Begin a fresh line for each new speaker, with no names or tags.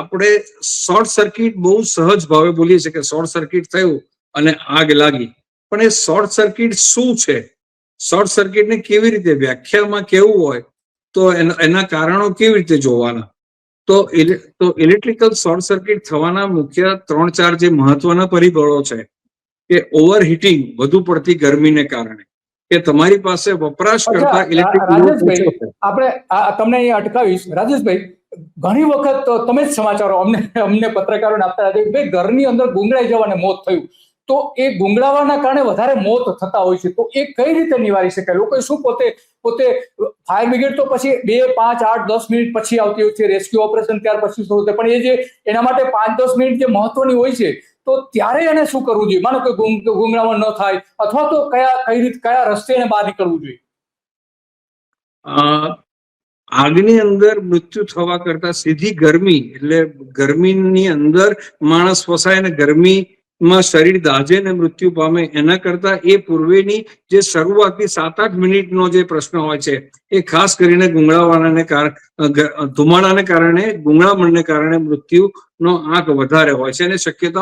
આપણે short circuit બહુ સહજ ભાવે બોલીએ છીએ કે શોર્ટ સર્કિટ થયું અને આગ લાગી, પણ એ શોર્ટ સર્કિટ શું છે, શોર્ટ સર્કિટને કેવી રીતે વ્યાખ્યામાં કેવું હોય, તો એના કારણો કેવી રીતે જોવાના? તો ઇલેક્ટ્રિકલ શોર્ટ સર્કિટ થવાના મુખ્ય 3-4 જે મહત્વના પરિબળો છે કે ઓવરહીટિંગ, વધુ પડતી ગરમીને કારણે, કે તમારી પાસે વપરાશ કરતા ઇલેક્ટ્રિક
રાજેશભાઈ, આપણે તમને અહીં અટકાવીશ. રાજેશભાઈ, ઘણી વખત તમે જ સમાચારો અમને પત્રકારોને આપતા હતા કે ભાઈ ઘરની અંદર ગુંગળાઈ જવાને મોત થયું, તો એ ગુંગળાવાના કારણે વધારે મોત થતા હોય છે, તો એ કઈ રીતે નિવારી શકાય? લોકો શું પોતે ફાયર બ્રિગેડ તો પછી 2, 5, 8, 10 મિનિટ પછી આવતી હોય છે, રેસ્ક્યુ ઓપરેશન ત્યાર પછી શરૂ થાય, પણ એ જે એના માટે 5-10 મિનિટ જે મહત્વની હોય છે, તો ત્યારે એને શું કરવું જોઈએ? માનો કે ગુંગળામણ ન થાય, અથવા તો કયા રસ્તે એને બહાર નીકળવું જોઈએ?
આગની અંદર મૃત્યુ થવા કરતા સીધી ગરમી, એટલે ગરમીની અંદર માણસ ફસાય અને ગરમીમાં શરીર દાઝે ને મૃત્યુ પામે, એના કરતા એ પૂર્વેની જે શરૂઆતની 7-8 મિનિટનો જે પ્રશ્ન હોય છે, એ ખાસ કરીને ગુંગળાવાળાને કારણે, ધુમાડાને કારણે, ગુંગળામણને કારણે મૃત્યુનો આંક વધારે હોય છે અને શક્યતાઓ